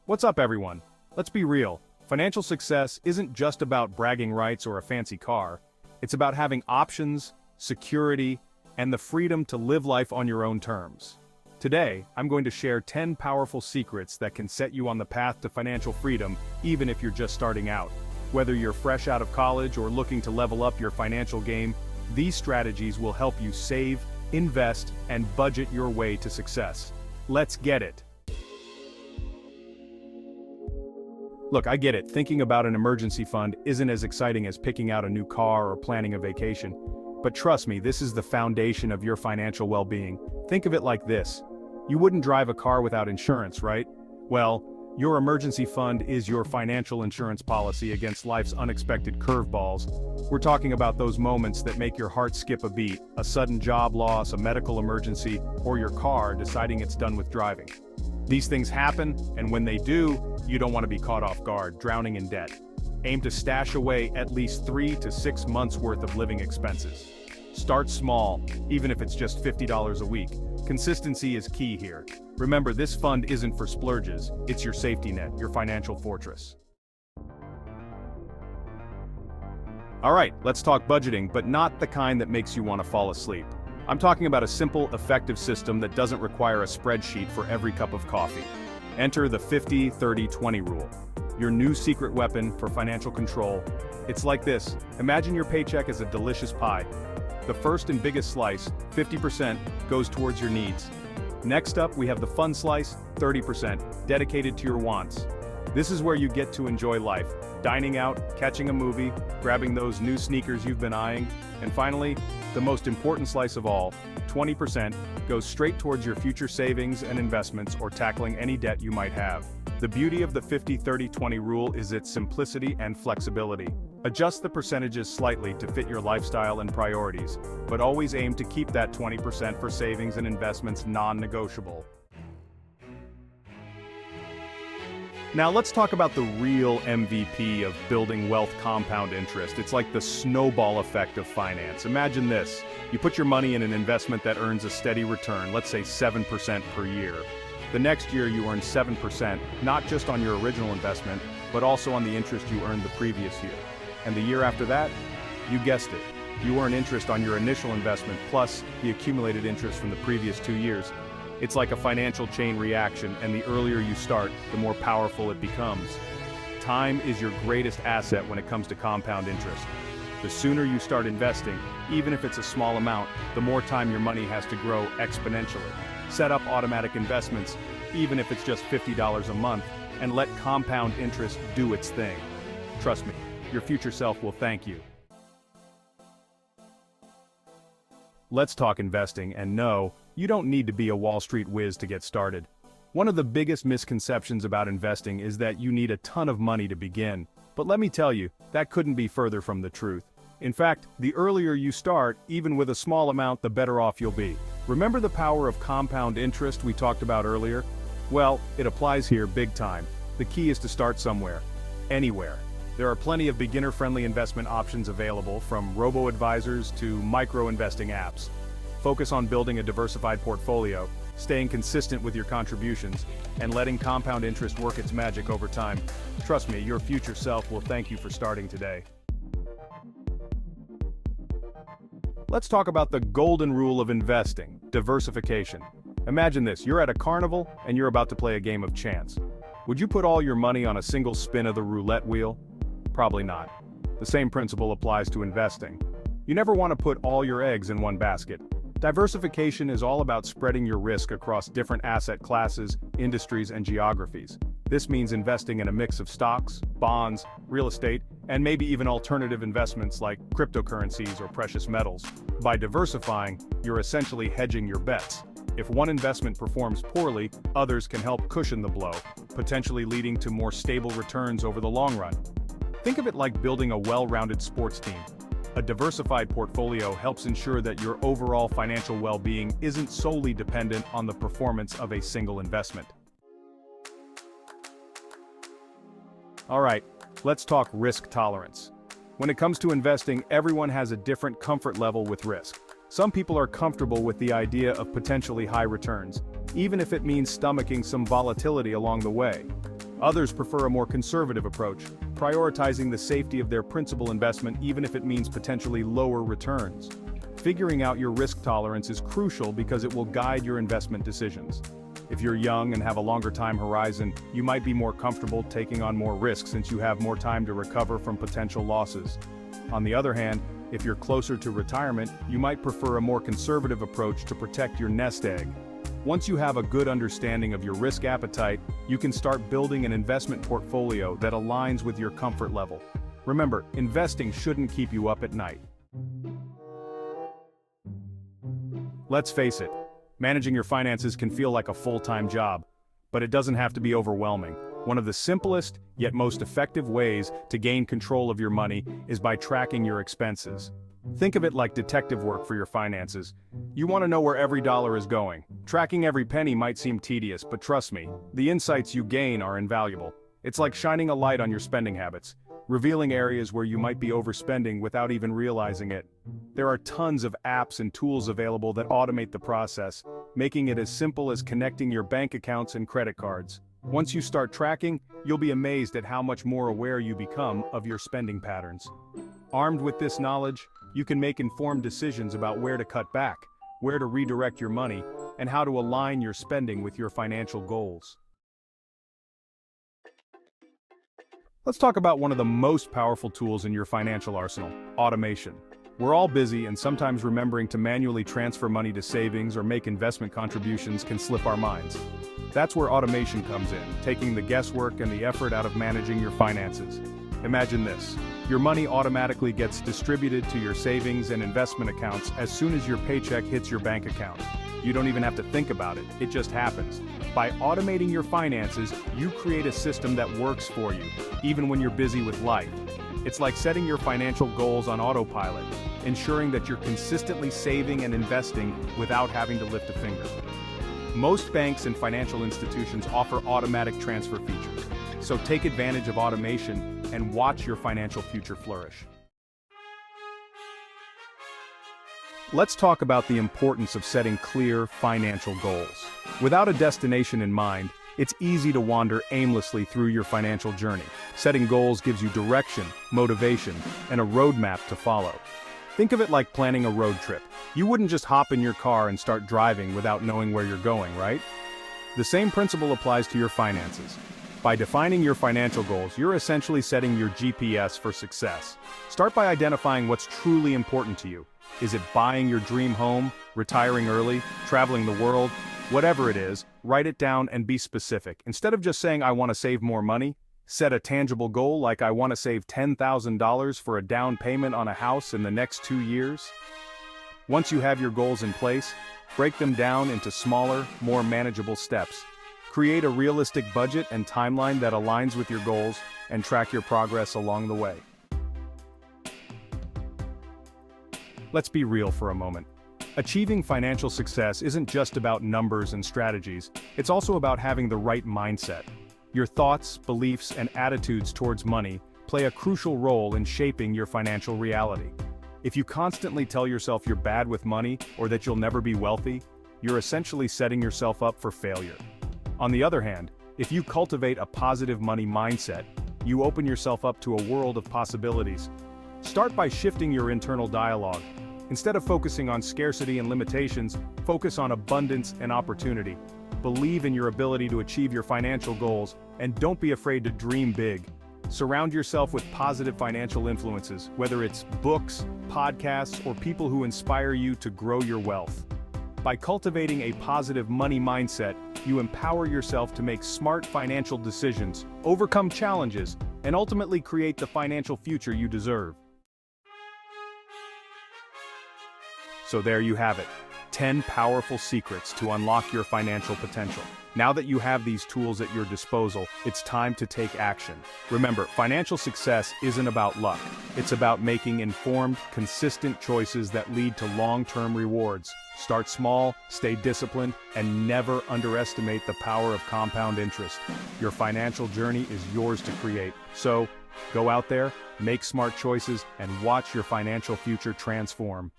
What's up, everyone? Let's be real. Financial success isn't just about bragging rights or a fancy car. It's about having options, security, and the freedom to live life on your own terms. Today, I'm going to share 10 powerful secrets that can set you on the path to financial freedom, even if you're just starting out. Whether you're fresh out of college or looking to level up your financial game, these strategies will help you save, invest, and budget your way to success. Let's get it. Look, I get it, thinking about an emergency fund isn't as exciting as picking out a new car or planning a vacation. But trust me, this is the foundation of your financial well-being. Think of it like this. You wouldn't drive a car without insurance, right? Well, your emergency fund is your financial insurance policy against life's unexpected curveballs. We're talking about those moments that make your heart skip a beat, a sudden job loss, a medical emergency, or your car deciding it's done with driving. These things happen, and when they do, you don't want to be caught off guard, drowning in debt. Aim to stash away at least 3 to 6 months worth of living expenses. Start small, even if it's just $50 a week. Consistency is key here. Remember, this fund isn't for splurges, it's your safety net, your financial fortress. Alright, let's talk budgeting, but not the kind that makes you want to fall asleep. I'm talking about a simple, effective system that doesn't require a spreadsheet for every cup of coffee. Enter the 50-30-20 rule. Your new secret weapon for financial control. It's like this. Imagine your paycheck as a delicious pie. The first and biggest slice, 50%, goes towards your needs. Next up, we have the fun slice, 30%, dedicated to your wants. This is where you get to enjoy life, dining out, catching a movie, grabbing those new sneakers you've been eyeing, and finally, the most important slice of all, 20%, goes straight towards your future savings and investments or tackling any debt you might have. The beauty of the 50-30-20 rule is its simplicity and flexibility. Adjust the percentages slightly to fit your lifestyle and priorities, but always aim to keep that 20% for savings and investments non-negotiable. Now let's talk about the real MVP of building wealth: compound interest. It's like the snowball effect of finance. Imagine this. You put your money in an investment that earns a steady return, let's say 7% per year. The next year you earn 7%, not just on your original investment, but also on the interest you earned the previous year. And the year after that, you guessed it, you earn interest on your initial investment plus the accumulated interest from the previous 2 years. It's like a financial chain reaction, and the earlier you start, the more powerful it becomes. Time is your greatest asset when it comes to compound interest. The sooner you start investing, even if it's a small amount, the more time your money has to grow exponentially. Set up automatic investments, even if it's just $50 a month, and let compound interest do its thing. Trust me, your future self will thank you. Let's talk investing, and no, you don't need to be a Wall Street whiz to get started. One of the biggest misconceptions about investing is that you need a ton of money to begin. But let me tell you, that couldn't be further from the truth. In fact, the earlier you start, even with a small amount, the better off you'll be. Remember the power of compound interest we talked about earlier? Well, it applies here big time. The key is to start somewhere. Anywhere. There are plenty of beginner-friendly investment options available, from robo-advisors to micro-investing apps. Focus on building a diversified portfolio, staying consistent with your contributions, and letting compound interest work its magic over time. Trust me, your future self will thank you for starting today. Let's talk about the golden rule of investing: diversification. Imagine this, you're at a carnival and you're about to play a game of chance. Would you put all your money on a single spin of the roulette wheel? Probably not. The same principle applies to investing. You never want to put all your eggs in one basket. Diversification is all about spreading your risk across different asset classes, industries, and geographies. This means investing in a mix of stocks, bonds, real estate, and maybe even alternative investments like cryptocurrencies or precious metals. By diversifying, you're essentially hedging your bets. If one investment performs poorly, others can help cushion the blow, potentially leading to more stable returns over the long run. Think of it like building a well-rounded sports team. A diversified portfolio helps ensure that your overall financial well-being isn't solely dependent on the performance of a single investment. Alright, let's talk risk tolerance. When it comes to investing, everyone has a different comfort level with risk. Some people are comfortable with the idea of potentially high returns, even if it means stomaching some volatility along the way. Others prefer a more conservative approach, prioritizing the safety of their principal investment even if it means potentially lower returns. Figuring out your risk tolerance is crucial because it will guide your investment decisions. If you're young and have a longer time horizon, you might be more comfortable taking on more risk since you have more time to recover from potential losses. On the other hand, if you're closer to retirement, you might prefer a more conservative approach to protect your nest egg. Once you have a good understanding of your risk appetite, you can start building an investment portfolio that aligns with your comfort level. Remember, investing shouldn't keep you up at night. Let's face it, managing your finances can feel like a full-time job, but it doesn't have to be overwhelming. One of the simplest, yet most effective ways to gain control of your money is by tracking your expenses. Think of it like detective work for your finances. You want to know where every dollar is going. Tracking every penny might seem tedious, but trust me, the insights you gain are invaluable. It's like shining a light on your spending habits, revealing areas where you might be overspending without even realizing it. There are tons of apps and tools available that automate the process, making it as simple as connecting your bank accounts and credit cards. Once you start tracking, you'll be amazed at how much more aware you become of your spending patterns. Armed with this knowledge, you can make informed decisions about where to cut back, where to redirect your money, and how to align your spending with your financial goals. Let's talk about one of the most powerful tools in your financial arsenal, automation. We're all busy, and sometimes remembering to manually transfer money to savings or make investment contributions can slip our minds. That's where automation comes in, taking the guesswork and the effort out of managing your finances. Imagine this. Your money automatically gets distributed to your savings and investment accounts as soon as your paycheck hits your bank account. You don't even have to think about it, it just happens. By automating your finances, you create a system that works for you, even when you're busy with life. It's like setting your financial goals on autopilot, ensuring that you're consistently saving and investing without having to lift a finger. Most banks and financial institutions offer automatic transfer features, so take advantage of automation and watch your financial future flourish. Let's talk about the importance of setting clear financial goals. Without a destination in mind, it's easy to wander aimlessly through your financial journey. Setting goals gives you direction, motivation, and a roadmap to follow. Think of it like planning a road trip. You wouldn't just hop in your car and start driving without knowing where you're going, right? The same principle applies to your finances. By defining your financial goals, you're essentially setting your GPS for success. Start by identifying what's truly important to you. Is it buying your dream home, retiring early, traveling the world? Whatever it is, write it down and be specific. Instead of just saying, I want to save more money, set a tangible goal like I want to save $10,000 for a down payment on a house in the next 2 years. Once you have your goals in place, break them down into smaller, more manageable steps. Create a realistic budget and timeline that aligns with your goals and track your progress along the way. Let's be real for a moment. Achieving financial success isn't just about numbers and strategies, it's also about having the right mindset. Your thoughts, beliefs, and attitudes towards money play a crucial role in shaping your financial reality. If you constantly tell yourself you're bad with money or that you'll never be wealthy, you're essentially setting yourself up for failure. On the other hand, if you cultivate a positive money mindset, you open yourself up to a world of possibilities. Start by shifting your internal dialogue. Instead of focusing on scarcity and limitations, focus on abundance and opportunity. Believe in your ability to achieve your financial goals, and don't be afraid to dream big. Surround yourself with positive financial influences, whether it's books, podcasts, or people who inspire you to grow your wealth. By cultivating a positive money mindset, you empower yourself to make smart financial decisions, overcome challenges, and ultimately create the financial future you deserve. So there you have it, 10 powerful secrets to unlock your financial potential. Now that you have these tools at your disposal, it's time to take action. Remember, financial success isn't about luck. It's about making informed, consistent choices that lead to long-term rewards. Start small, stay disciplined, and never underestimate the power of compound interest. Your financial journey is yours to create. So, go out there, make smart choices, and watch your financial future transform.